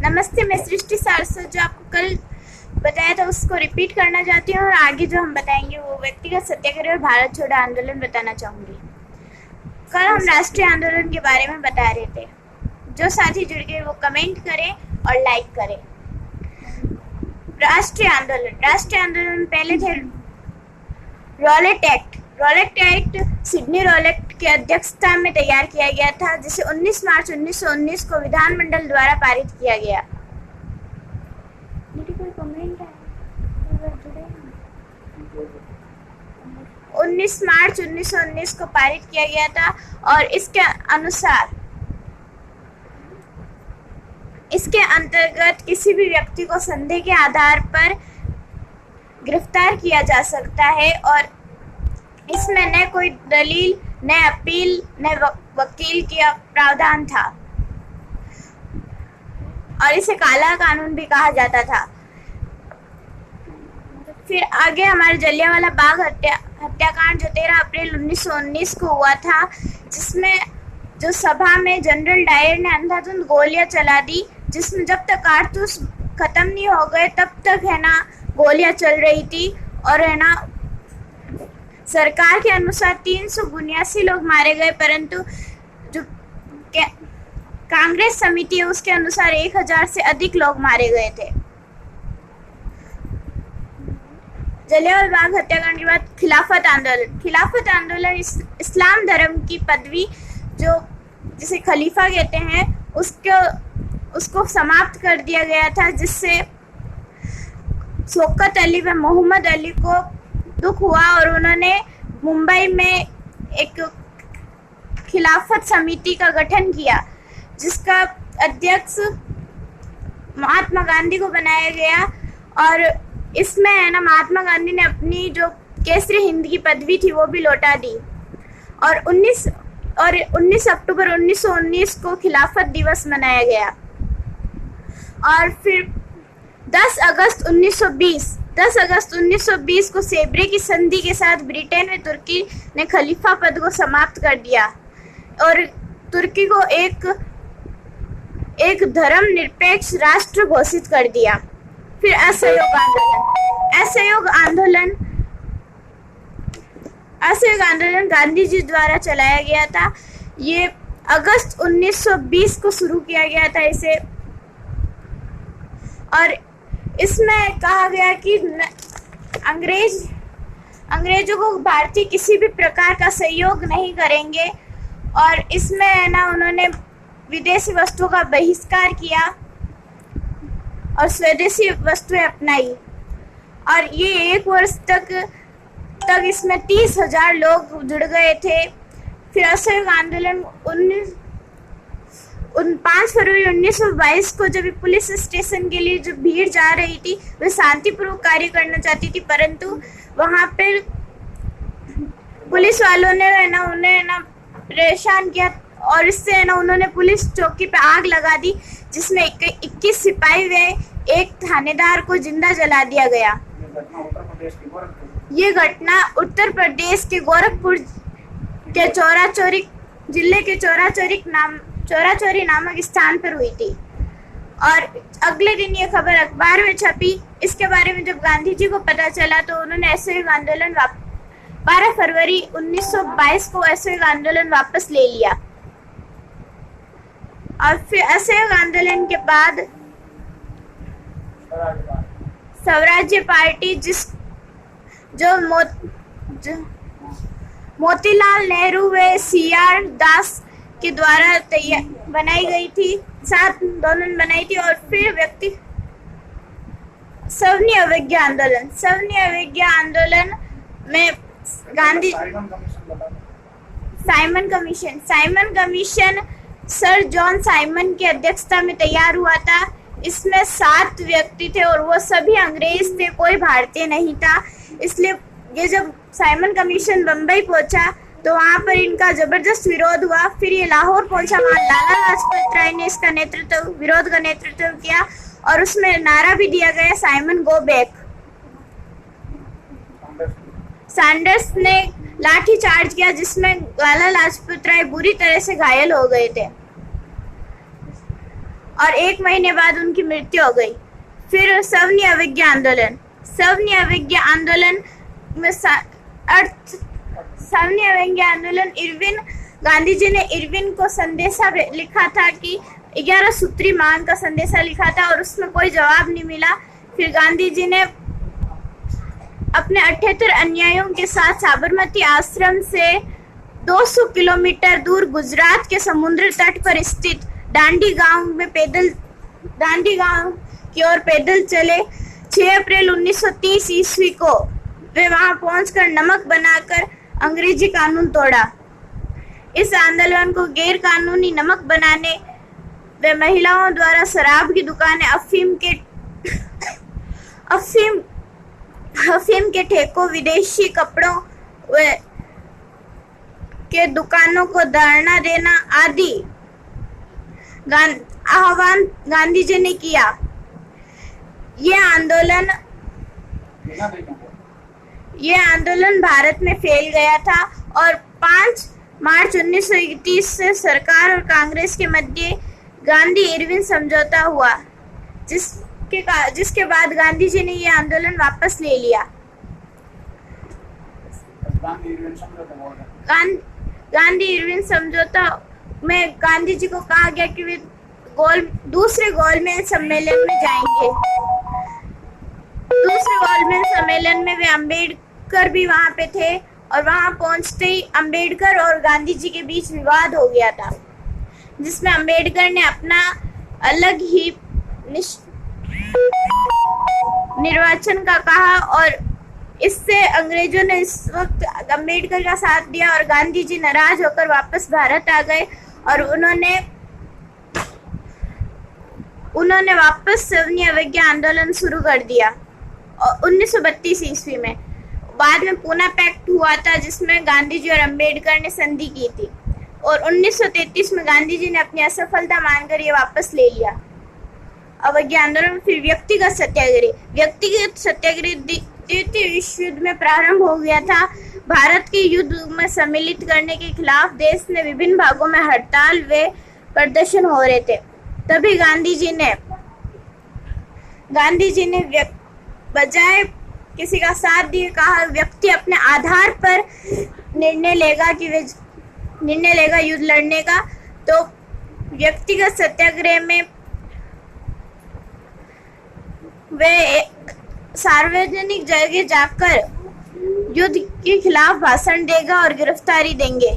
नमस्ते, मैं सृष्टि सारस्वत जो आपको कल बताया था उसको रिपीट करना चाहती हूँ और आगे जो हम बताएंगे वो व्यक्तिगत सत्याग्रह और भारत छोड़ो आंदोलन बताना चाहूँगी। कल हम राष्ट्रीय आंदोलन के बारे में बता रहे थे। जो साथी जुड़ गए वो कमेंट करें और लाइक करें। राष्ट्रीय आंदोलन पहले थे रॉलेट एक्ट सिडनी रॉलेट की अध्यक्षता में तैयार किया गया था, जिसे 19 मार्च 1919 को विधानमंडल द्वारा पारित किया गया। 19 मार्च 1919 को पारित किया गया था और इसके अंतर्गत किसी भी व्यक्ति को संदेह के आधार पर गिरफ्तार किया जा सकता है और इसमें न कोई दलील, न अपील, न वकील का प्रावधान था और इसे काला कानून भी कहा जाता था। फिर आगे हमारे जलियांवाला बाग हत्याकांड जो 13 अप्रैल 1919 को हुआ था, जिसमें जो सभा में जनरल डायर ने अंधाधुंध गोलियां चला दी, जिसमें जब तक कारतूस खत्म नहीं हो गए तब तक है ना गोलियां चल रही थी और है ना सरकार के अनुसार 382 लोग मारे गए, परंतु जो कांग्रेस समिति है उसके अनुसार 1000 से अधिक लोग मारे गए थे। जलियांवाला बाग हत्याकांड के बाद खिलाफत आंदोलन इस्लाम धर्म की पदवी जो जिसे खलीफा कहते हैं उसको समाप्त कर दिया गया था, जिससे शौकत अली व मोहम्मद अली को दुख हुआ और उन्होंने मुंबई में एक खिलाफत समिति का गठन किया, जिसका अध्यक्ष महात्मा गांधी को बनाया गया और इसमें है ना महात्मा गांधी ने अपनी जो केसरी हिंद की पदवी थी वो भी लौटा दी और 19 अक्टूबर 1919 को खिलाफत दिवस मनाया गया। और फिर 10 अगस्त 1920 को सेब्रे की संधि के साथ ब्रिटेन व तुर्की ने खलीफा पद को समाप्त कर दिया और तुर्की को एक धर्मनिरपेक्ष राष्ट्र घोषित कर दिया। फिर असहयोग आंदोलन गांधी जी द्वारा चलाया गया था। ये अगस्त 1920 को शुरू किया गया था इसे, और इसमें कहा गया कि अंग्रेजों को भारतीय किसी भी प्रकार का सहयोग नहीं करेंगे और इसमें है ना उन्होंने विदेशी वस्तुओं का बहिष्कार किया और स्वदेशी वस्तुएं अपनाई और ये 1 वर्ष तक इसमें 30,000 लोग जुड़ गए थे। फिर असहयोग आंदोलन 5 फरवरी 1922 को जब पुलिस स्टेशन के लिए जो भीड़ जा रही थी वे शांतिपूर्वक कार्य करना चाहती थी, परंतु वहां पर पुलिस वालों ने है ना उन्हें ना परेशान किया और इससे है ना उन्होंने पुलिस चौकी पे आग लगा दी, जिसमें 21 सिपाही व एक थानेदार को जिंदा जला दिया गया। ये घटना उत्तर प्रदेश के गोरखपुर के जिले के चौराचौरी नामक स्थान पर हुई थी और अगले दिन ये खबर अखबार में छपी। इसके बारे में जब गांधी जी को पता चला तो उन्होंने असहयोग आंदोलन 12 फरवरी 1922 को असहयोग आंदोलन वापस ले लिया और फिर असहयोग आंदोलन के बाद स्वराज्य पार्टी मोतीलाल नेहरू व CR दास के द्वारा बनाई गई थी, साथ दोनों ने बनाई थी। और फिर सवनी अवज्ञा आंदोलन में Gandhi Simon commission sir John Simon की अध्यक्षता में तैयार हुआ था। इसमें 7 व्यक्ति थे और वो सभी अंग्रेज थे, कोई भारतीय नहीं था। इसलिए ये जब साइमन कमीशन बम्बई पहुंचा तो वहां पर इनका जबरदस्त विरोध हुआ। फिर ये लाहौर पहुंचा, वहां लाला लाजपत राय ने इसका विरोध का नेतृत्व किया और उसमें नारा भी दिया गया साइमन गो बैक। सैंडर्स ने लाठी चार्ज किया जिसमें लाला लाजपत राय बुरी तरह से घायल हो गए थे और 1 महीने बाद उनकी मृत्यु हो गई। फिर सवर्ण अवज्ञा आंदोलन। सवर्ण अवज्ञा आंदोलन में सवर्ण अवज्ञा आंदोलन गांधी जी ने इरविन को संदेशा लिखा था कि 11 सूत्री मांग का संदेशा लिखा था और उसमें कोई जवाब नहीं मिला। फिर गांधी जी ने अपने 78 अनुयायियों के साथ साबरमती आश्रम से 200 किलोमीटर दूर गुजरात के समुद्र तट पर स्थित दांडी गांव की ओर पैदल चले। 6 अप्रैल 1930 ईस्वी को वे वहां पहुंचकर नमक बनाकर अंग्रेजी कानून तोड़ा। इस आंदोलन को गैर कानूनी नमक बनाने व महिलाओं द्वारा शराब की दुकानें, अफीम के ठेकों, विदेशी कपड़ों के दुकानों को धरना देना आदि आह्वान गांधी जी ने किया। ये आंदोलन भारत में फैल गया था और 5 मार्च 1931 से सरकार और कांग्रेस के मध्य गांधी-इरविन समझौता हुआ, जिसके बाद गांधी जी ने यह आंदोलन वापस ले लिया। गांधी-इरविन समझौता में गांधी जी को कहा गया कि वे दूसरे गोलमेज सम्मेलन में जाएंगे। दूसरे गोलमेज सम्मेलन में वे अंबेडकर भी वहां पे थे और वहां पहुंचते ही अंबेडकर और गांधी जी के बीच विवाद हो गया था, जिसमें अंबेडकर ने अपना अलग ही निर्वाचन का कहा और इससे अंग्रेजों ने इस वक्त अंबेडकर का साथ दिया और गांधी जी नाराज होकर वापस भारत आ गए और उन्होंने वापस सवर्ण अवज्ञा आंदोलन शुरू कर दिया। और 1932 ईस्वी में बाद में पूना पैक्ट हुआ था, जिसमें गांधी जी और अंबेडकर ने संधि की थी और 1933 में गांधी जी ने अपनी असफलता मानकर ये वापस ले लिया अवज्ञा आंदोलन। फिर व्यक्तिगत सत्याग्रह द्वितीय विश्व युद्ध में प्रारंभ हो गया था। भारत के युद्ध में सम्मिलित करने के खिलाफ देश में विभिन्न भागों में हड़ताल व प्रदर्शन हो रहे थे। तभी गांधी जी ने बजाय किसी का साथ दिए कहा, व्यक्ति अपने आधार पर निर्णय लेगा युद्ध लड़ने का। तो व्यक्तिगत सत्याग्रह में वे सार्वजनिक जगह जाकर युद्ध के खिलाफ भाषण देगा और गिरफ्तारी देंगे।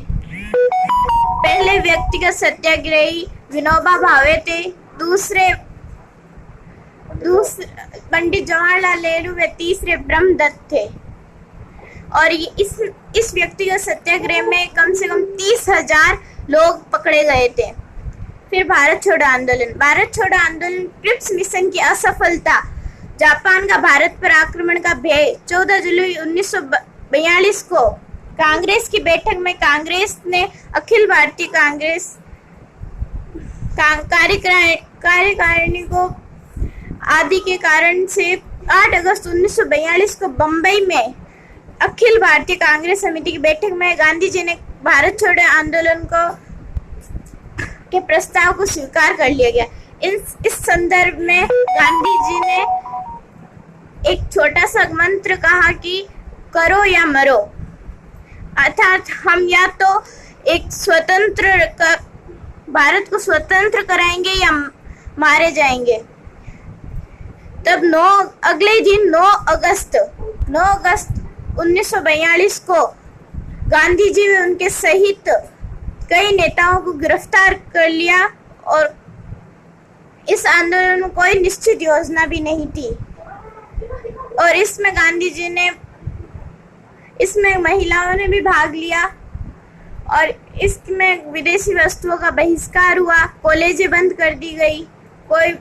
पहले व्यक्तिगत सत्याग्रही विनोबा भावे थे, दूसरे पंडित जवाहरलाल नेहरू व तीसरे ब्रह्मदत्त थे। और इस व्यक्तिगत सत्याग्रह में कम से कम 30,000 लोग पकड़े गए थे। फिर भारत छोड़ो आंदोलन क्रिप्स मिशन की असफलता, जापान का भारत पर आक्रमण का भय। 14 जुलाई 1942 को कांग्रेस की बैठक में कांग्रेस ने अखिल भारतीय कांग्रेस कार्यकारिणी को आदि के कारण से 8 अगस्त 1942 को बंबई में अखिल भारतीय कांग्रेस समिति की बैठक में गांधी जी ने भारत छोड़ो आंदोलन के प्रस्ताव को स्वीकार कर लिया गया। इस संदर्भ में गांधी जी ने एक छोटा सा मंत्र कहा कि करो या मरो, अर्थात हम या तो एक भारत को स्वतंत्र कराएंगे या मारे जाएंगे। तब अगले दिन 9 अगस्त 1942 को गांधी जी ने उनके सहित कई नेताओं को गिरफ्तार कर लिया और इस आंदोलन में कोई निश्चित योजना भी नहीं थी। और इसमें गांधी जी ने महिलाओं ने भी भाग लिया और इसमें विदेशी वस्तुओं का बहिष्कार हुआ, कॉलेजें बंद कर दी गई, और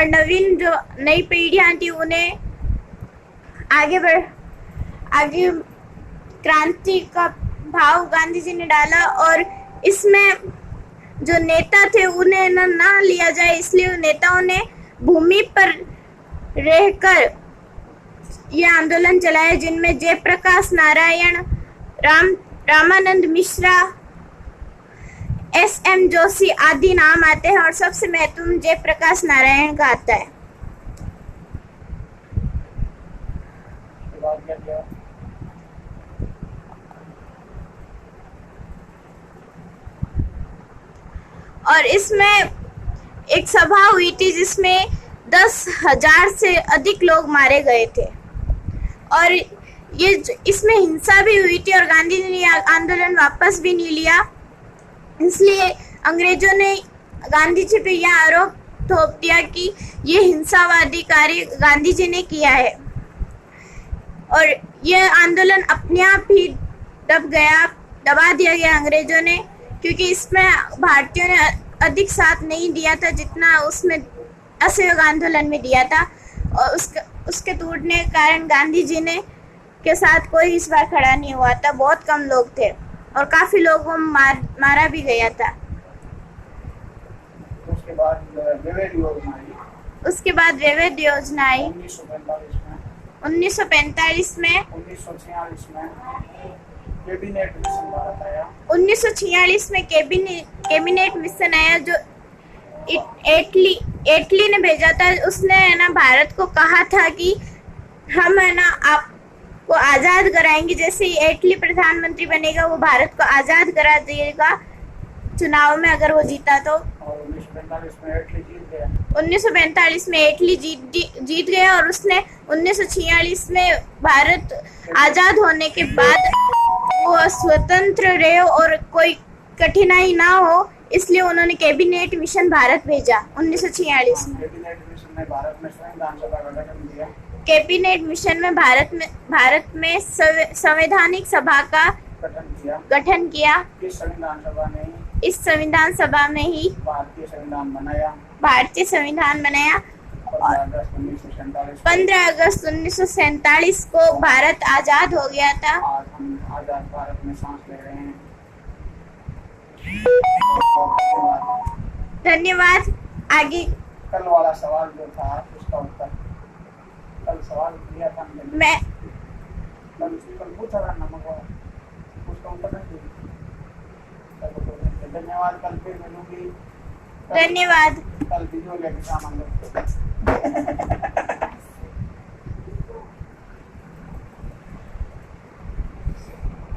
नवीन जो नई पीढ़ियां थी उन्हें आगे क्रांति का भाव गांधी जी ने डाला। और इसमें जो नेता थे उन्हें ना लिया जाए, इसलिए नेताओं ने भूमि पर रहकर यह आंदोलन चलाया, जिनमें जयप्रकाश नारायण, रामानंद मिश्रा SM जोशी आदि नाम आते हैं और सबसे महत्वपूर्ण जयप्रकाश नारायण का आता है। और इसमें एक सभा हुई थी जिसमें 10,000 से अधिक लोग मारे गए थे और ये इसमें हिंसा भी हुई थी और गांधी जी ने आंदोलन वापस भी नहीं लिया। इसलिए अंग्रेजों ने गांधी जी पे यह आरोप थोप दिया कि ये हिंसावादी कार्य गांधी जी ने किया है और यह आंदोलन अपने आप ही दबा दिया गया अंग्रेजों ने, क्योंकि इसमें भारतीयों ने अधिक साथ नहीं दिया था जितना उसमें असहयोग आंदोलन में दिया था और उसके टूटने के कारण गांधी जी ने के साथ कोई इस बार खड़ा नहीं हुआ था। बहुत कम लोग थे और काफी लोगों को मारा भी गया था। उसके बाद विविध योजना आई 1945 में। 1946 में कैबिनेट मिशन भारत आया। 1946 में कैबिनेट मिशन आया जो एटली ने भेजा था। उसने है ना भारत को कहा था कि हम है ना आपको आजाद कराएंगे। जैसे ही एटली प्रधानमंत्री बनेगा वो भारत को आजाद करा देगा चुनाव में अगर वो जीता तो। 1945 में एटली जीत गया और उसने 1946 में भारत आजाद होने के बाद वो स्वतंत्र रहे और कोई कठिनाई ना हो, इसलिए उन्होंने कैबिनेट मिशन भारत भेजा 1946 में। कैबिनेट मिशन में भारत में संवैधानिक सभा का गठन किया। इस संविधान सभा में ही भारतीय संविधान बनाया। 15 अगस्त 1947 को भारत आजाद हो गया था। आज हम आजाद भारत में सांस ले रहे हैं। धन्यवाद। आगे कल वाला सवाल जो था उसका उत्तर कल सवाल दिया था मैं कल पूछा था नमक वाला, उसका उत्तर नहीं दिया। धन्यवाद। कल फिर मिलूंगी। धन्यवाद। कल वीडियो लेके सामान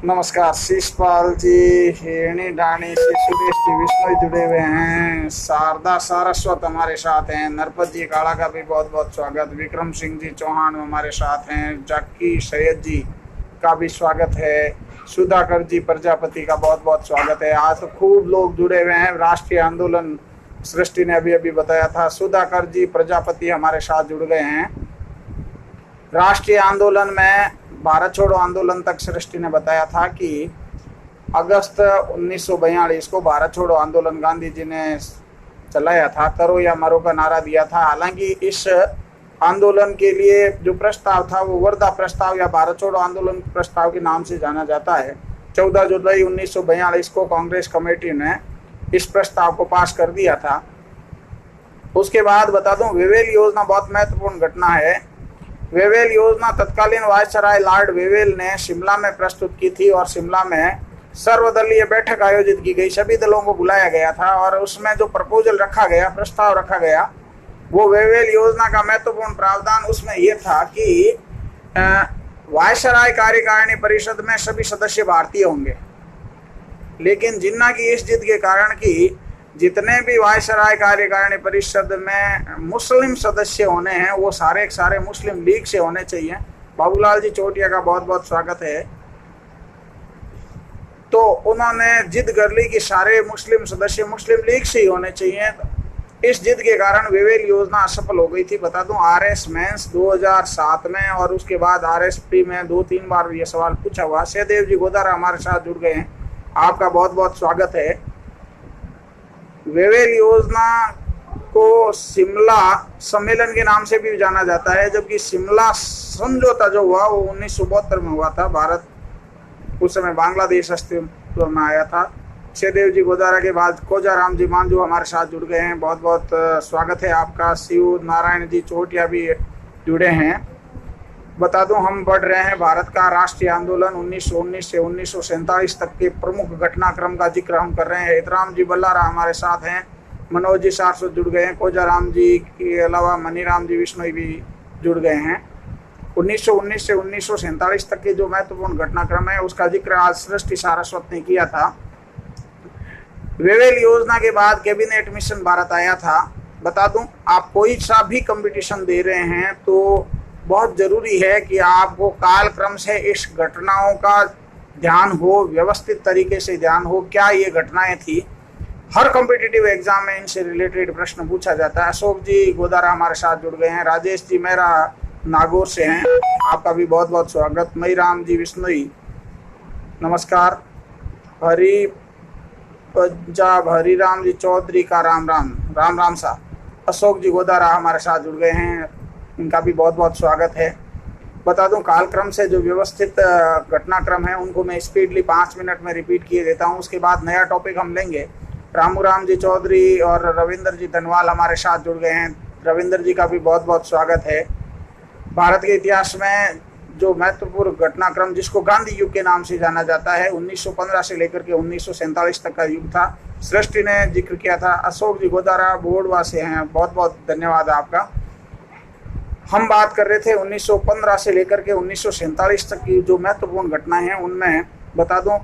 नमस्कार। शिषपाल जी, हिरणी डाणी से सुरेश जी, विष्णु जुड़े हुए हैं। शारदा सारस्वत हमारे साथ हैं। नरपत जी काला का भी बहुत बहुत स्वागत। विक्रम सिंह जी चौहान हमारे साथ हैं। जक्की सैयद जी का भी स्वागत है। सुधाकर जी प्रजापति का बहुत बहुत स्वागत है। आज तो खूब लोग जुड़े हुए हैं। राष्ट्रीय आंदोलन सृष्टि ने अभी बताया था। सुधाकर जी प्रजापति हमारे साथ जुड़ गए हैं। राष्ट्रीय आंदोलन में भारत छोड़ो आंदोलन तक सृष्टि ने बताया था कि अगस्त 1942 को भारत छोड़ो आंदोलन गांधी जी ने चलाया था। करो या मरो का नारा दिया था। हालांकि इस आंदोलन के लिए जो प्रस्ताव था वो वर्धा प्रस्ताव या भारत छोड़ो आंदोलन प्रस्ताव के नाम से जाना जाता है। 14 जुलाई 1942 को कांग्रेस कमेटी ने इस प्रस्ताव को पास कर दिया था। उसके बाद बता दूं, वेवेल योजना बहुत महत्वपूर्ण घटना है। वेवेल योजना तत्कालीन वायसराय लॉर्ड वेवेल ने शिमला में प्रस्तुत की थी और शिमला में सर्वदलीय बैठक आयोजित की गई। सभी दलों को बुलाया गया था और उसमें जो प्रपोजल रखा गया, प्रस्ताव रखा गया, वो वेवेल योजना का महत्वपूर्ण प्रावधान उसमें यह था कि वायसराय कार्यकारिणी परिषद में सभी सदस्य भारतीय होंगे। लेकिन जिन्ना की इस जिद के कारण कि जितने भी वायसराय कार्यकारिणी परिषद में मुस्लिम सदस्य होने हैं वो सारे के सारे मुस्लिम लीग से होने चाहिए। बाबूलाल जी चोटिया का बहुत बहुत स्वागत है। तो उन्होंने जिद कर ली कि सारे मुस्लिम सदस्य मुस्लिम लीग से ही होने चाहिए। इस जिद के कारण वेवेल योजना असफल हो गई थी। बता दूं, RS मेंस 2007 में और उसके बाद RS प्री में 2-3 बार ये सवाल पूछा हुआ। सहदेव जी गोदारा हमारे साथ जुड़ गए हैं, आपका बहुत बहुत स्वागत है। वेवेल योजना को शिमला सम्मेलन के नाम से भी जाना जाता है, जबकि शिमला समझौता जो हुआ वो 1972 में हुआ था। भारत उस समय बांग्लादेश अस्तित्व में आया था। देव जी गोदारा के बाद कोजाराम जी मांझू हमारे साथ जुड़ गए हैं, बहुत बहुत स्वागत है आपका। शिव नारायण जी चोटिया भी जुड़े हैं। बता दूं, हम बढ़ रहे हैं भारत का राष्ट्रीय आंदोलन 1919 से 1947 तक के प्रमुख घटनाक्रम का जिक्र हम कर रहे हैं। हितराम जी बल्लारा हमारे साथ हैं, मनोज जी सारस्वत जुड़ गए हैं, कोजाराम जी के अलावा मनीराम जी विश्नोई भी जुड़ गए हैं। 1919 से 1947 तक के जो महत्वपूर्ण घटनाक्रम है उसका जिक्र आज सृष्टि सारस्वत ने किया था। वेवेल योजना के बाद कैबिनेट मिशन भारत आया था। बता दूं, आप कोई सा भी कंपटीशन दे रहे हैं तो बहुत जरूरी है कि आपको कालक्रम से इस घटनाओं का ध्यान हो, व्यवस्थित तरीके से ध्यान हो, क्या ये घटनाएं थी। हर कॉम्पिटिटिव एग्जाम में इनसे रिलेटेड प्रश्न पूछा जाता है। अशोक जी गोदारा हमारे साथ जुड़ गए हैं, राजेश जी मेरा नागौर से हैं, आपका भी बहुत बहुत स्वागत। मईराम जी विश्नोई नमस्कार। हरी पंजाब हरिराम जी चौधरी का राम राम सा। अशोक जी गोदारा हमारे साथ जुड़ गए हैं, इनका भी बहुत बहुत स्वागत है। बता दूं, कालक्रम से जो व्यवस्थित घटनाक्रम है उनको मैं स्पीडली 5 मिनट में रिपीट किए देता हूं, उसके बाद नया टॉपिक हम लेंगे। रामू जी चौधरी और रविंदर जी धनवाल हमारे साथ जुड़ गए हैं, रविंदर जी का भी बहुत बहुत स्वागत है। भारत के इतिहास में जो महत्वपूर्ण घटनाक्रम जिसको गांधी युग के नाम से जाना जाता है, 1915 से लेकर के 1947 तक का युग था, सृष्टि ने जिक्र किया था। अशोक जी गोदारा बोर्डवा से हैं, बहुत बहुत धन्यवाद आपका। हम बात कर रहे थे 1915 से लेकर के 1947 तक की जो महत्वपूर्ण घटनाएं हैं उनमें बता दूं,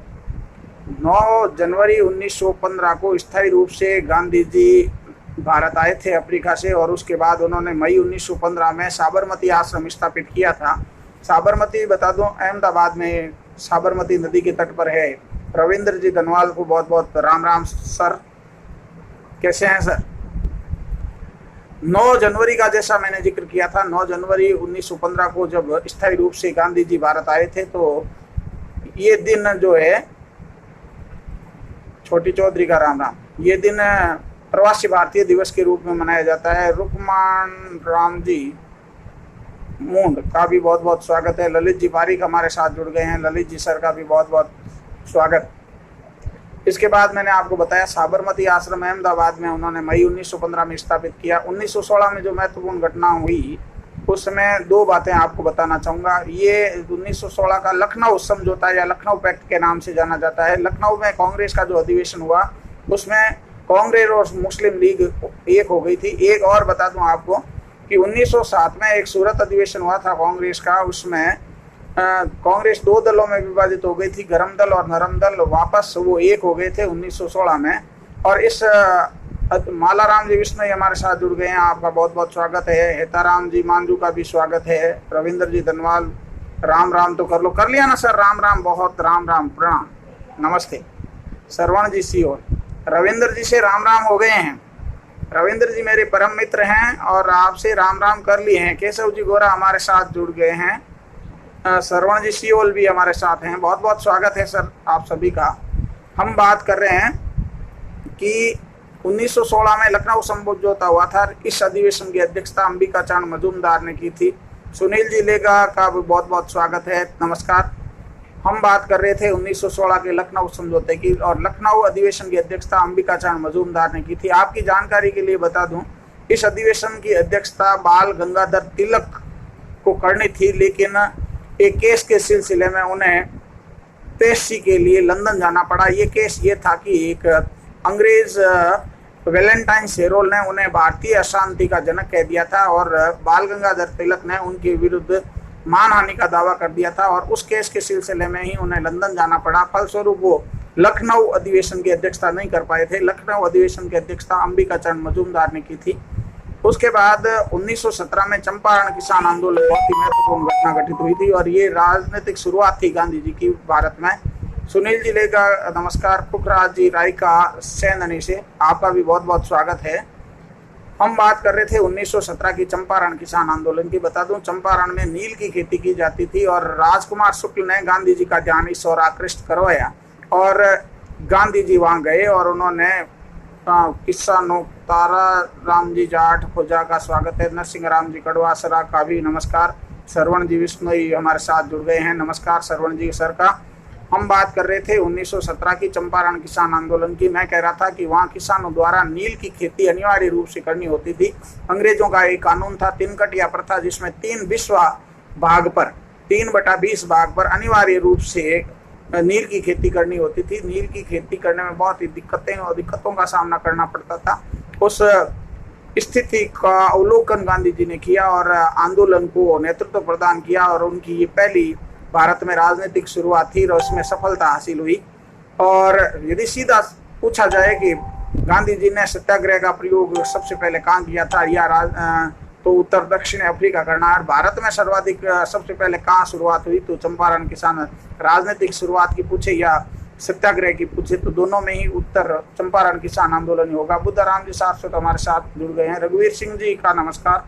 9 जनवरी 1915 को स्थायी रूप से गांधी जी भारत आए थे अफ्रीका से, और उसके बाद उन्होंने मई 1915 में साबरमती आश्रम स्थापित किया था। साबरमती बता दूं अहमदाबाद में साबरमती नदी के तट पर है। रविंद्र जी धनवाल को बहुत बहुत राम सर, कैसे हैं सर। 9 जनवरी का जैसा मैंने जिक्र किया था, 9 जनवरी 1915 को जब स्थायी रूप से गांधी जी भारत आए थे तो ये दिन जो है, छोटी चौधरी का राम, ये दिन प्रवासी भारतीय दिवस के रूप में मनाया जाता है। रुकमान राम जी मूंड का भी बहुत बहुत स्वागत है। ललित जी पारिक हमारे साथ जुड़ गए हैं, ललित जी सर का भी बहुत बहुत स्वागत। इसके बाद मैंने आपको बताया साबरमती आश्रम अहमदाबाद में उन्होंने मई 1915 में स्थापित किया। 1916 में जो महत्वपूर्ण घटना हुई उसमें 2 बातें आपको बताना चाहूँगा। ये 1916 का लखनऊ समझौता या लखनऊ पैक्ट के नाम से जाना जाता है। लखनऊ में कांग्रेस का जो अधिवेशन हुआ उसमें कांग्रेस और मुस्लिम लीग एक हो गई थी। एक और बता दूं आपको कि 1907 में एक सूरत अधिवेशन हुआ था कांग्रेस का, उसमें कांग्रेस 2 दलों में विभाजित हो गई थी, गरम दल और नरम दल, वापस वो एक हो गए थे 1916 में। और इस मालाराम जी विश्नोई हमारे साथ जुड़ गए हैं, आपका बहुत बहुत स्वागत है। हेताराम जी मांझू का भी स्वागत है। रविंद्र जी धनवाल राम तो कर लो, कर लिया ना सर, राम बहुत राम प्रणाम नमस्ते। श्रवण जी सीओ, रविंद्र जी से राम हो गए हैं। रविंद्र जी मेरे परम मित्र हैं और आपसे राम कर लिए हैं। केशव जी गोरा हमारे साथ जुड़ गए हैं। श्रवण जी सियोल भी हमारे साथ हैं, बहुत बहुत स्वागत है सर आप सभी का। हम बात कर रहे हैं कि 1916 में लखनऊ समझौता हुआ था। इस अधिवेशन की अध्यक्षता अंबिका चरण मजूमदार ने की थी। सुनील जी लेगा का भी बहुत बहुत स्वागत है, नमस्कार। हम बात कर रहे थे 1916 के लखनऊ समझौते की, और लखनऊ अधिवेशन की अध्यक्षता अंबिका चरण मजूमदार ने की थी। आपकी जानकारी के लिए बता दूं, इस अधिवेशन की अध्यक्षता बाल गंगाधर तिलक को करनी थी, लेकिन एक केस के सिलसिले में उन्हें पेशी के लिए लंदन जाना पड़ा। ये केस ये था कि एक अंग्रेज वैलेंटाइन शेरोल ने उन्हें भारतीय अशांति का जनक कह दिया था और बाल गंगाधर तिलक ने उनके विरुद्ध मानहानि का दावा कर दिया था, और उस केस के सिलसिले में ही उन्हें लंदन जाना पड़ा। फलस्वरूप वो लखनऊ अधिवेशन की अध्यक्षता नहीं कर पाए थे। लखनऊ अधिवेशन की अध्यक्षता अंबिका चरण मजूमदार ने की थी। उसके बाद 1917 में चंपारण किसान आंदोलन बहुत ही महत्वपूर्ण घटना घटित हुई थी, और ये राजनीतिक शुरुआत थी गांधी जी की भारत में। सुनील जी लेगा नमस्कार। पुखराज जी रायका सैननी से आपका भी बहुत बहुत स्वागत है। हम बात कर रहे थे 1917 की चंपारण किसान आंदोलन की। बता दूं, चंपारण में नील की खेती की जाती थी और राजकुमार शुक्ल ने गांधी जी का ध्यान इस ओर आकृष्ट करवाया, और गांधी जी वहां गए और उन्होंने किसानों तारा राम जी जाट खोजा का स्वागत है। नरसिंह राम जी कड़वासरा का भी नमस्कार। श्रवण जी विश्नोई हमारे साथ जुड़ गए हैं, नमस्कार श्रवण जी सर का। हम बात कर रहे थे 1917 की चंपारण किसान आंदोलन की। मैं कह रहा था कि वहाँ किसानों द्वारा नील की खेती अनिवार्य रूप से करनी होती थी। अंग्रेजों का एक कानून था, 3 कटिया प्रथा, जिसमें 3 बिस्वा भाग पर 3/20 भाग पर अनिवार्य रूप से नील की खेती करनी होती थी। नील की खेती करने में बहुत ही दिक्कतों का सामना करना पड़ता था। उस स्थिति का अवलोकन गांधी जी ने किया और आंदोलन को नेतृत्व प्रदान किया और उनकी ये पहली भारत में राजनीतिक शुरुआत थी और उसमें सफलता हासिल हुई। और यदि सीधा पूछा जाए कि गांधी जी ने सत्याग्रह का प्रयोग सबसे पहले कहाँ किया था या तो उत्तर दक्षिण अफ्रीका करनाल, भारत में सर्वाधिक सबसे पहले कहाँ शुरुआत हुई तो चंपारण किसान राजनीतिक शुरुआत की पूछे या सत्याग्रह की पूछे तो दोनों में ही उत्तर चंपारण किसान आंदोलन ही होगा। बुद्धराम जी सारस्वत हमारे साथ जुड़ गए हैं। रघुवीर सिंह जी का नमस्कार।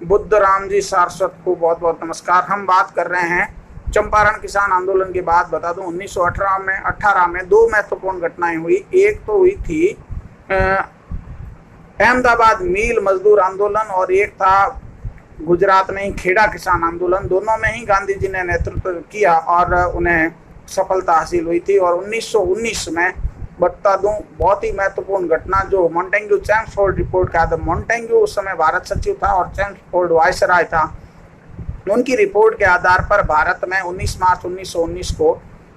बुद्धराम जी सारस्वत को बहुत बहुत नमस्कार। हम बात कर रहे हैं चंपारण किसान आंदोलन की बात बता दूं। 1918 में दो महत्वपूर्ण घटनाएं हुई। एक तो हुई थी अहमदाबाद मील मजदूर आंदोलन और एक था गुजरात में ही खेड़ा किसान आंदोलन। दोनों में ही गांधी जी ने नेतृत्व किया और उन्हें सफलता हासिल हुई थी। और 1919 में बता दूं बहुत ही महत्वपूर्ण घटना जो मॉन्टेग्यू चैम्सफोर्ड रिपोर्ट का था। मॉन्टेग्यू उस समय भारत सचिव था और चैम्सफोर्ड वायसराय था। उनकी रिपोर्ट के आधार पर भारत में 19 मार्च 1919 को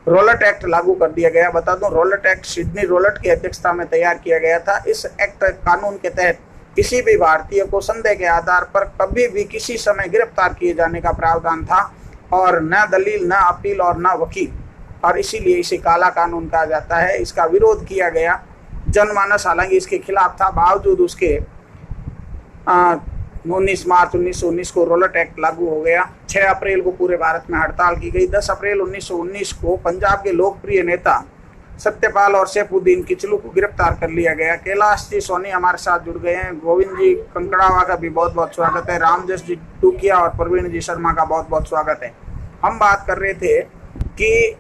रोलट एक्ट लागू कर दिया गया। बता दूं रोलट एक्ट सिडनी रोलट की अध्यक्षता में तैयार किया गया था। इस एक्ट कानून के तहत किसी भी भारतीय को संदेह के आधार पर कभी भी किसी समय गिरफ्तार किए जाने का प्रावधान था और न दलील, न अपील और न वकील, और इसीलिए इसे काला कानून कहा जाता है। इसका विरोध किया गया। जनमानस हालांकि इसके खिलाफ था, बावजूद उसके 19 मार्च 1919 को रोलट एक्ट लागू हो गया। 6 अप्रैल को पूरे भारत में हड़ताल की गई। 10 अप्रैल 1919 को पंजाब के लोकप्रिय नेता सत्यपाल और सैफुद्दीन किचलू को गिरफ्तार कर लिया गया। कैलाश जी सोनी हमारे साथ जुड़ गए हैं। गोविंद जी कंकड़ावा का भी बहुत बहुत स्वागत है। रामजस जी टूकिया और प्रवीण जी शर्मा का बहुत बहुत स्वागत है। हम बात कर रहे थे कि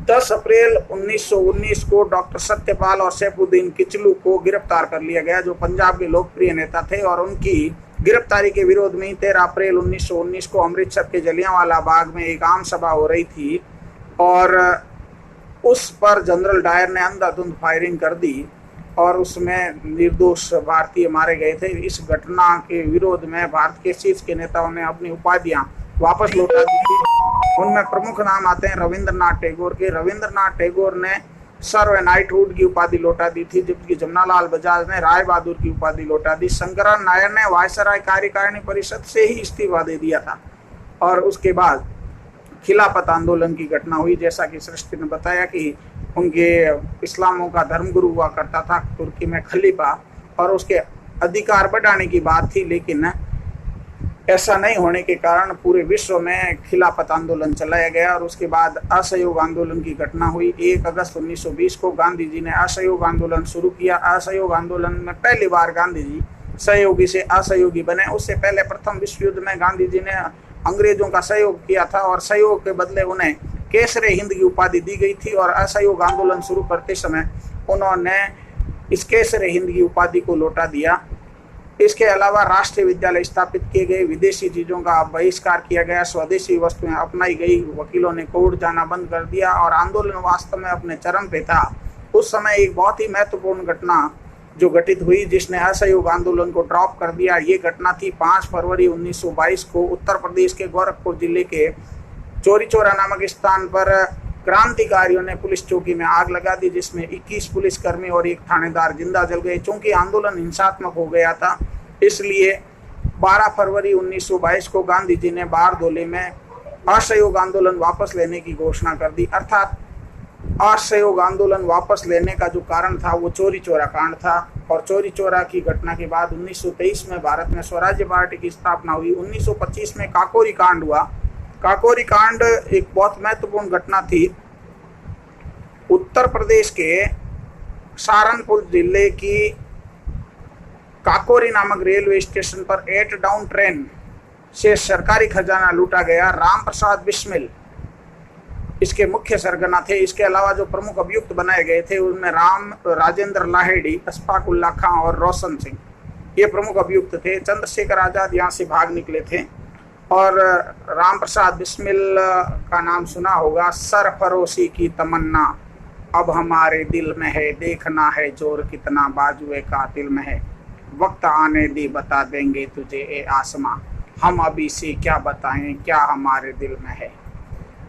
10 अप्रैल 1919 को डॉक्टर सत्यपाल और सैफुद्दीन किचलू को गिरफ्तार कर लिया गया जो पंजाब के लोकप्रिय नेता थे। और उनकी गिरफ्तारी के विरोध में 13 अप्रैल 1919 को अमृतसर के जलियांवाला बाग में एक आम सभा हो रही थी और उस पर जनरल डायर ने अंधाधुंध फायरिंग कर दी और उसमें निर्दोष भारतीय मारे गए थे। इस घटना के विरोध में भारत के शीर्ष के नेताओं ने अपनी उपाधियां वापस लौटा दी थी। उनमें प्रमुख नाम आते हैं रविंद्रनाथ टैगोर के। रविंद्रनाथ टैगोर ने सर्व नाइटहुड की उपाधि लौटा दी थी, जबकि जमनालाल बजाज ने राय बहादुर की उपाधि लौटा दी। शंकरन नायर ने वायसराय कार्यकारिणी परिषद से ही इस्तीफा दे दिया था। और उसके बाद खिलाफत आंदोलन की घटना हुई। जैसा कि सृष्टि ने बताया कि उनके इस्लामों का धर्मगुरु हुआ करता था तुर्की में खलीफा, और उसके अधिकार बढ़ाने की बात थी, लेकिन ऐसा नहीं होने के कारण पूरे विश्व में खिलाफत आंदोलन चलाया गया। और उसके बाद असहयोग आंदोलन की घटना हुई। 1 अगस्त 1920 को गांधी जी ने असहयोग आंदोलन शुरू किया। असहयोग आंदोलन में पहली बार गांधी जी सहयोगी से असहयोगी बने। उससे पहले प्रथम विश्व युद्ध में गांधी जी ने अंग्रेजों का सहयोग किया था और सहयोग के बदले उन्हें केसरे हिंद की उपाधि दी गई थी। और असहयोग आंदोलन शुरू करते समय उन्होंने इस केसरे हिंद की उपाधि को लौटा दिया। इसके अलावा राष्ट्रीय विद्यालय स्थापित किए गए, विदेशी चीजों का बहिष्कार किया गया, स्वदेशी वस्तुएं अपनाई गई, वकीलों ने कोर्ट जाना बंद कर दिया और आंदोलन वास्तव में अपने चरम पे था। उस समय एक बहुत ही महत्वपूर्ण घटना जो घटित हुई जिसने असहयोग आंदोलन को ड्रॉप कर दिया। ये घटना थी 5 फरवरी 1922 को उत्तर प्रदेश के गोरखपुर जिले के चौरी चौरा नामक स्थान पर क्रांतिकारियों ने पुलिस चौकी में आग लगा दी, जिसमें 21 पुलिसकर्मी और एक थानेदार जिंदा जल गए। चूंकि आंदोलन हिंसात्मक हो गया था, इसलिए 12 फरवरी 1922 को गांधी जी ने बारदोली में असहयोग आंदोलन वापस लेने की घोषणा कर दी। अर्थात असहयोग आंदोलन वापस लेने का जो कारण था वो चौरी चौरा कांड था। और चौरी चौरा की घटना के बाद 1923 में भारत में स्वराज्य पार्टी की स्थापना हुई। 1925 में काकोरी कांड हुआ। काकोरी कांड एक बहुत महत्वपूर्ण घटना थी। उत्तर प्रदेश के सहारनपुर जिले की काकोरी नामक रेलवे स्टेशन पर 8 डाउन ट्रेन से सरकारी खजाना लूटा गया। राम प्रसाद बिस्मिल इसके मुख्य सरगना थे। इसके अलावा जो प्रमुख अभियुक्त बनाए गए थे उनमें राजेंद्र लाहेड़ी, अशफाक उल्ला खां और रोशन सिंह, ये प्रमुख अभियुक्त थे। चंद्रशेखर आजाद यहाँ से भाग निकले थे। और राम प्रसाद बिस्मिल का नाम सुना होगा। सरफरोशी की तमन्ना अब हमारे दिल में है, देखना है जोर कितना बाजुए कातिल में है, वक्त आने दी बता देंगे तुझे ए आसमां, हम अभी से क्या बताएं क्या हमारे दिल में है।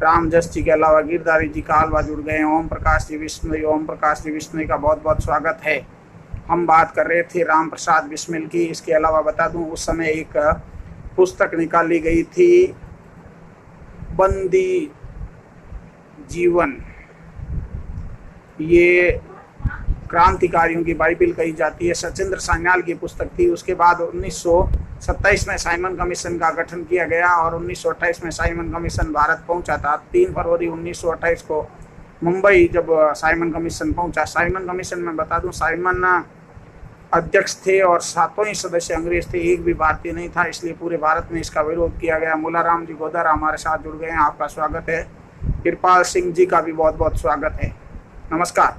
राम जस जी के अलावा गिरधारी जी का हलवा जुड़ गए। ओम प्रकाश जी बिश्नोई, ओम प्रकाश जी बिश्नोई का बहुत बहुत स्वागत है। हम बात कर रहे थे राम प्रसाद बिस्मिल की। इसके अलावा बता दूं उस समय एक पुस्तक निकाली गई थी, बंदी जीवन। ये क्रांतिकारियों की बाइबिल कही जाती है। सचिंद्र सान्याल की पुस्तक थी। उसके बाद 1927 में साइमन कमीशन का गठन किया गया और 1928 में साइमन कमीशन भारत पहुंचा था। 3 फरवरी 1928 को मुंबई जब साइमन कमीशन पहुंचा। साइमन कमीशन में बता दूं साइमन अध्यक्ष थे और 7 ही सदस्य अंग्रेज थे, एक भी भारतीय नहीं था, इसलिए पूरे भारत में इसका विरोध किया गया। मुलाराम जी गोदारा हमारे साथ जुड़ गए हैं, आपका स्वागत है। कृपाल सिंह जी का भी बहुत बहुत स्वागत है, नमस्कार।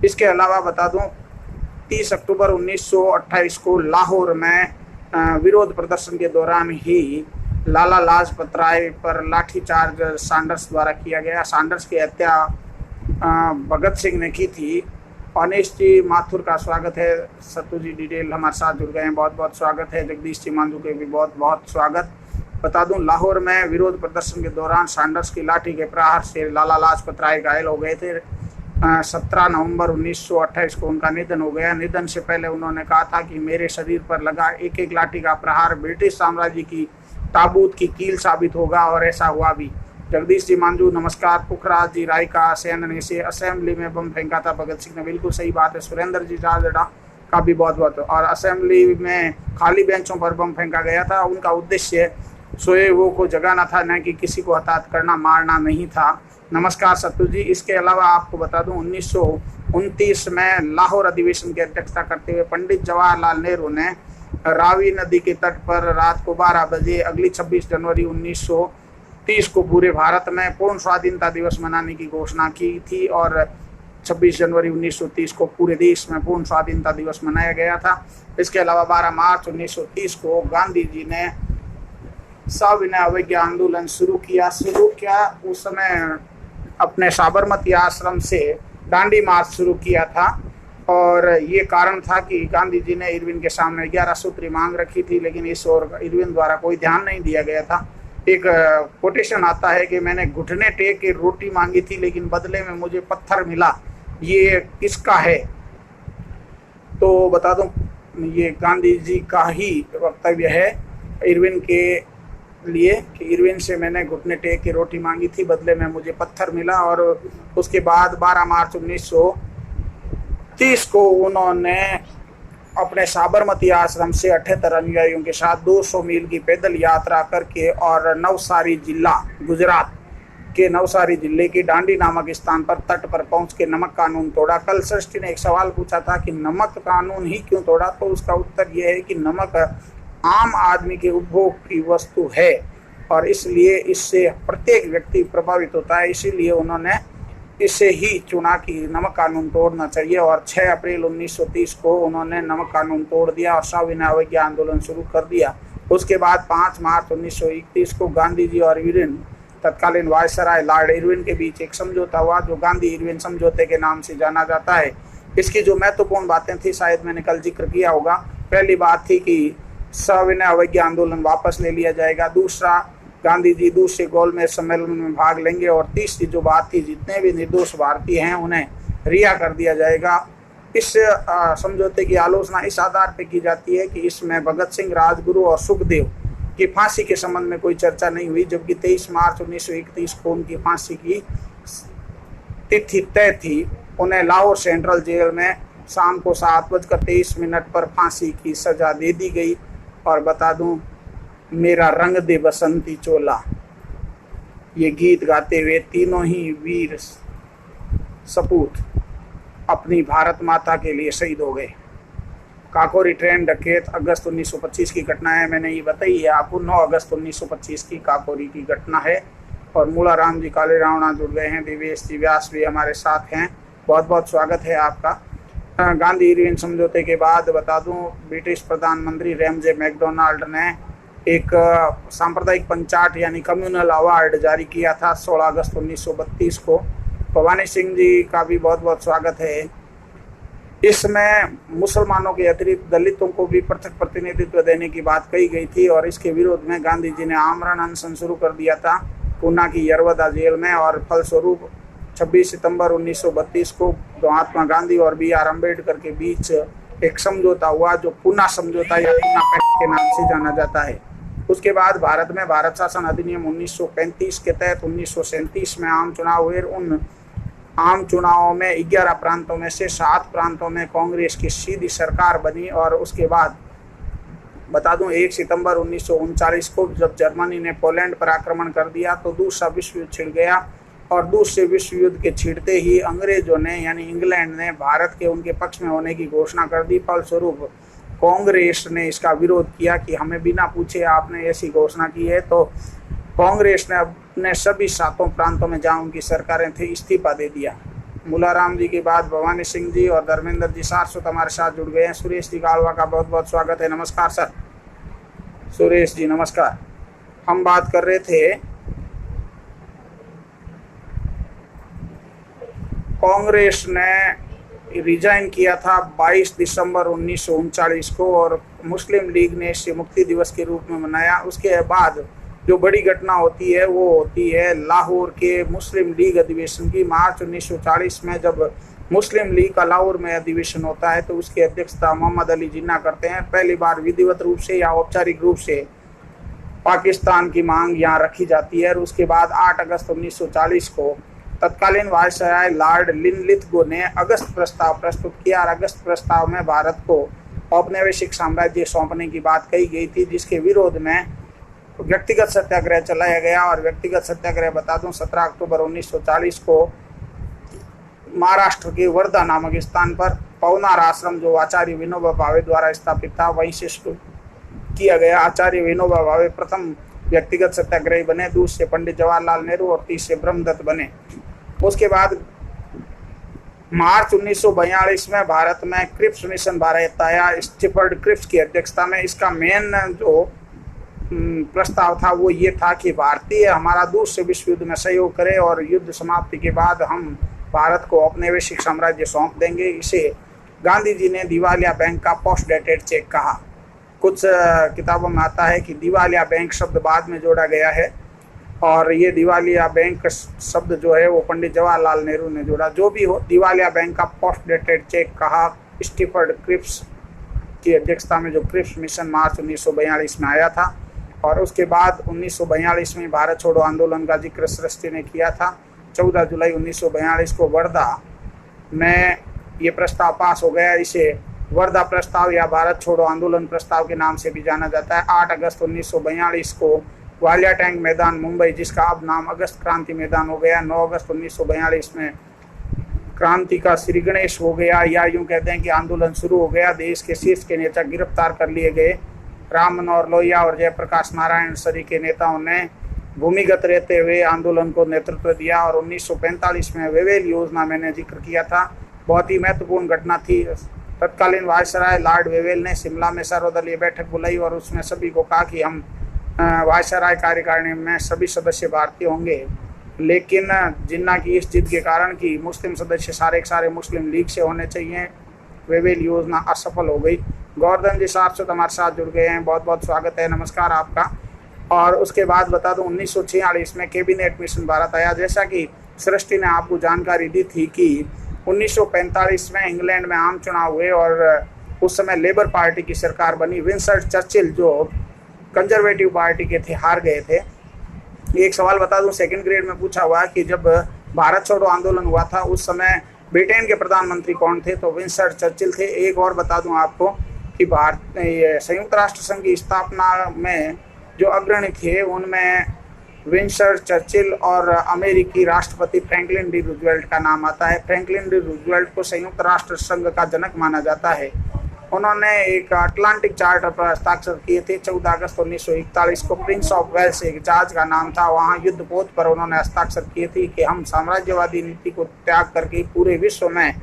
इसके अलावा बता दूं 30 अक्टूबर 1928 को लाहौर में विरोध प्रदर्शन के दौरान ही लाला लाजपत राय पर लाठीचार्ज सैंडर्स द्वारा किया गया। सैंडर्स की हत्या भगत सिंह ने की थी। अनिश जी माथुर का स्वागत है। सत्तू जी डिटेल हमारे साथ जुड़ गए हैं, बहुत बहुत स्वागत है। जगदीश जी मांझू के भी बहुत बहुत स्वागत। बता दूं लाहौर में विरोध प्रदर्शन के दौरान सैंडर्स की लाठी के प्रहार से लाला लाजपत राय घायल हो गए थे। 17 नवंबर 1928 को उनका निधन हो गया। निधन से पहले उन्होंने कहा था कि मेरे शरीर पर लगा एक एक लाठी का प्रहार ब्रिटिश साम्राज्य की ताबूत की कील साबित होगा, और ऐसा हुआ भी। जगदीश जी मांझू नमस्कार। पुखराज जी रायका सेन ने से असेंबली में बम फेंका था भगत सिंह ने, बिल्कुल सही बात है। सुरेंद्र जी झाजड़ा का भी बहुत बहुत। और असेंबली में खाली बेंचों पर बम फेंका गया था। उनका उद्देश्य सोए हुओं को जगाना था, न कि किसी को हताहत करना मारना नहीं था। नमस्कार सत्तू जी। इसके अलावा आपको बता दूं 1929 में लाहौर अधिवेशन की अध्यक्षता करते हुए पंडित जवाहरलाल नेहरू ने रावी नदी के तट पर रात को 12 बजे अगली 26 जनवरी 1930 को पूरे भारत में पूर्ण स्वाधीनता दिवस मनाने की घोषणा की थी, और 26 जनवरी 1930 को पूरे देश में पूर्ण स्वाधीनता दिवस मनाया गया था। इसके अलावा 12 मार्च 1930 को गांधी जी ने सविनय अवज्ञा आंदोलन शुरू किया। उस समय अपने साबरमती आश्रम से दांडी मार्च शुरू किया था, और ये कारण था कि गांधी जी ने इरविन के सामने 11 सूत्री मांग रखी थी, लेकिन इस ओर इरविन द्वारा कोई ध्यान नहीं दिया गया था। एक कोटेशन आता है कि मैंने घुटने टेक के रोटी मांगी थी, लेकिन बदले में मुझे पत्थर मिला। ये किसका है? तो बता दूं ये गांधी जी का ही वक्तव्य है इरविन के लिए कि इरविन से मैंने घुटने टेक के रोटी मांगी थी, बदले में मुझे पत्थर मिला। और उसके बाद 12 मार्च 1930 को उन्होंने अपने साबरमती आश्रम से 78 अनुयायियों के साथ 200 मील की पैदल यात्रा करके और नवसारी जिला गुजरात के नवसारी जिले के डांडी नामक स्थान पर तट पर पहुंच के नमक कानून तोड़ा। कल सृष्टि ने एक सवाल पूछा था कि नमक कानून ही क्यों तोड़ा, तो उसका उत्तर यह है कि नमक आम आदमी के उपभोग की वस्तु है और इसलिए इससे प्रत्येक व्यक्ति प्रभावित होता है। इसीलिए उन्होंने इसे ही चुना कि नमक कानून तोड़ना चाहिए, और 6 अप्रैल 1930 को उन्होंने नमक कानून तोड़ दिया और सविनय अवज्ञा आंदोलन शुरू कर दिया। उसके बाद 5 मार्च 1931 को गांधी जी और इरविन तत्कालीन वायसराय लॉर्ड इरविन के बीच एक समझौता हुआ, जो गांधी इरविन समझौते के नाम से जाना जाता है। इसकी जो महत्वपूर्ण बातें थी शायद मैंने कल जिक्र किया होगा। पहली बात थी कि सविनय अवज्ञा आंदोलन वापस ले लिया जाएगा। दूसरा, गांधी जी दूसरे गोलमेज सम्मेलन में भाग लेंगे। और तीसरी जो बात थी, जितने भी निर्दोष भारतीय हैं उन्हें रिहा कर दिया जाएगा। इस समझौते की आलोचना इस आधार पर की जाती है कि इसमें भगत सिंह, राजगुरु और सुखदेव की फांसी के संबंध में कोई चर्चा नहीं हुई, जबकि 23 मार्च 1931 को उनकी फांसी की तिथि तय थी। उन्हें लाहौर सेंट्रल जेल में शाम को 7:23 पर फांसी की सजा दे दी गई। और बता दूं, मेरा रंग दे बसंती चोला, ये गीत गाते हुए तीनों ही वीर सपूत अपनी भारत माता के लिए शहीद हो गए। काकोरी ट्रेन डकैत अगस्त 1925 की घटना है, मैंने ये बताई है आपको। 9 अगस्त 1925 की काकोरी की घटना है। और मूलाराम जी काले रावणा जुड़ गए हैं। दिवेश जी व्यास भी हमारे साथ हैं, बहुत बहुत स्वागत है आपका। गांधी इरविन समझौते के बाद बता दूं, ब्रिटिश प्रधानमंत्री रैमजे मैकडोनाल्ड ने एक सांप्रदायिक पंचाट यानी कम्युनल अवार्ड जारी किया था 16 अगस्त 1932 को। भवानी सिंह जी का भी बहुत बहुत स्वागत है। इसमें मुसलमानों के अतिरिक्त दलितों को भी पृथक प्रतिनिधित्व देने की बात कही गई थी और इसके विरोध में गांधी जी ने आमरण अनशन शुरू कर दिया था पूना की यरवदा जेल में। और फलस्वरूप 26 सितंबर 1932 को महात्मा गांधी और BR अम्बेडकर के बीच एक समझौता हुआ जो पूना समझौता या पूना पैक्ट के नाम से जाना जाता है। उसके बाद भारत में भारत शासन अधिनियम 1935 के तहत 1937 में आम चुनाव हुए। उन आम चुनावों में 11 प्रांतों में से 7 प्रांतों में कांग्रेस की सीधी सरकार बनी। और उसके बाद बता दूं 1 सितंबर 1939 को जब जर्मनी ने पोलैंड पर आक्रमण कर दिया तो दूसरा विश्व युद्ध छिड़ गया। और दूसरे विश्व युद्ध के छिड़ते ही अंग्रेजों ने यानी इंग्लैंड ने भारत के उनके पक्ष में होने की घोषणा कर दी। फलस्वरूप कांग्रेस ने इसका विरोध किया कि हमें बिना पूछे आपने ऐसी घोषणा की है। तो कांग्रेस ने अपने सभी 7 प्रांतों में जहां उनकी सरकारें थी इस्तीफा दे दिया। मुलाराम जी के बाद भवानी सिंह जी और धर्मेंद्र जी सारस्वत हमारे साथ जुड़ गए हैं। सुरेश जी कालवा का बहुत बहुत स्वागत है। नमस्कार सर। सुरेश जी नमस्कार। हम बात कर रहे थे कांग्रेस ने रिजाइन किया था 22 दिसंबर 1939 को और मुस्लिम लीग ने इसे मुक्ति दिवस के रूप में मनाया। उसके बाद जो बड़ी घटना होती है वो होती है लाहौर के मुस्लिम लीग अधिवेशन की। मार्च 1940 में जब मुस्लिम लीग का लाहौर में अधिवेशन होता है तो उसकी अध्यक्षता मोहम्मद अली जिन्ना करते हैं। पहली बार विधिवत रूप से या औपचारिक रूप से पाकिस्तान की मांग यहाँ रखी जाती है। और उसके बाद 8 अगस्त 1940 को तत्कालीन वायसराय लॉर्ड लिनलिथगो ने अगस्त प्रस्ताव प्रस्तुत किया। और अगस्त प्रस्ताव में भारत को औपनिवेशिक साम्राज्य सौंपने की बात कही गई थी, जिसके विरोध में व्यक्तिगत सत्याग्रह चलाया गया। और व्यक्तिगत सत्याग्रह बता दूं 17 अक्टूबर 1940 को महाराष्ट्र के वर्धा नामक स्थान पर पवनार आश्रम जो आचार्य विनोबा भावे द्वारा स्थापित था वहीं से शुरू किया गया। आचार्य विनोबा भावे प्रथम व्यक्तिगत सत्याग्रही बने, दूसरे पंडित जवाहरलाल नेहरू और तीसरे ब्रह्मदत्त बने। उसके बाद मार्च 1942 में भारत में क्रिप्स मिशन भारत आया स्टीफर्ड क्रिप्स की अध्यक्षता में। इसका मेन जो प्रस्ताव था वो ये था कि भारतीय हमारा दूसरे विश्व युद्ध में सहयोग करे और युद्ध समाप्ति के बाद हम भारत को औपनिवेशिक साम्राज्य सौंप देंगे। इसे गांधी जी ने दिवालिया बैंक का पोस्ट डेटेड चेक कहा। कुछ किताबों में आता है कि दिवालिया बैंक शब्द बाद में जोड़ा गया है और ये दिवालिया बैंक शब्द जो है वो पंडित जवाहरलाल नेहरू ने जोड़ा। जो भी हो, दिवालिया बैंक का पोस्ट डेटेड चेक कहा स्टीफर्ड क्रिप्स की अध्यक्षता में जो क्रिप्स मिशन मार्च 1942 में आया था। और उसके बाद 1942 में भारत छोड़ो आंदोलन का जिक्र सृष्टि ने किया था। 14 जुलाई 1942 को वर्धा में ये प्रस्ताव पास हो गया। इसे वर्धा प्रस्ताव या भारत छोड़ो आंदोलन प्रस्ताव के नाम से भी जाना जाता है। 8 अगस्त 1942 को वालिया टैंक मैदान मुंबई, जिसका अब नाम अगस्त क्रांति मैदान हो गया। 9 अगस्त 1942 में क्रांति का श्री गणेश हो गया, या यूं कहते हैं कि आंदोलन शुरू हो गया। देश के शीर्ष के नेता गिरफ्तार कर लिए गए। राम मनोहर लोहिया और जयप्रकाश नारायण सरी के नेताओं ने भूमिगत रहते हुए आंदोलन को नेतृत्व दिया। और 1945 में वेवेल योजना मैंने जिक्र किया था, बहुत ही महत्वपूर्ण घटना थी। तत्कालीन वायसराय लॉर्ड वेवेल ने शिमला में सर्वदलीय बैठक बुलाई और उसमें सभी को कहा कि हम वायसराय कार्यकारिणी में सभी सदस्य भारतीय होंगे। लेकिन जिन्ना की इस जिद के कारण कि मुस्लिम सदस्य सारे के सारे मुस्लिम लीग से होने चाहिए, वेवेल योजना असफल हो गई। गोवर्धन जी सारस्वत हमारे साथ जुड़ गए हैं, बहुत बहुत स्वागत है, नमस्कार आपका। और उसके बाद बता दूं 1946 में कैबिनेट मिशन भारत आया। जैसा कि सृष्टि ने आपको जानकारी दी थी कि 1945 में इंग्लैंड में आम चुनाव हुए और उस समय लेबर पार्टी की सरकार बनी। विंस्टन चर्चिल जो कंजर्वेटिव पार्टी के थे हार गए थे। एक सवाल बता दूं सेकंड ग्रेड में पूछा हुआ कि जब भारत छोड़ो आंदोलन हुआ था उस समय ब्रिटेन के प्रधानमंत्री कौन थे, तो विंस्टन चर्चिल थे। एक और बता दूं आपको कि संयुक्त राष्ट्र संघ की स्थापना में जो अग्रणी थे उनमें विंस्टन चर्चिल और अमेरिकी राष्ट्रपति फ्रैंकलिन डी रूजवेल्ट का नाम आता है। फ्रैंकलिन डी रूजवेल्ट को संयुक्त राष्ट्र संघ का जनक माना जाता है। उन्होंने एक अटलांटिक चार्टर पर हस्ताक्षर किए थे। 14 अगस्त 1941 को प्रिंस ऑफ वेल्स एक जहाज का नाम था, वहाँ युद्ध पोत पर उन्होंने हस्ताक्षर किए थे कि हम साम्राज्यवादी नीति को त्याग करके पूरे विश्व में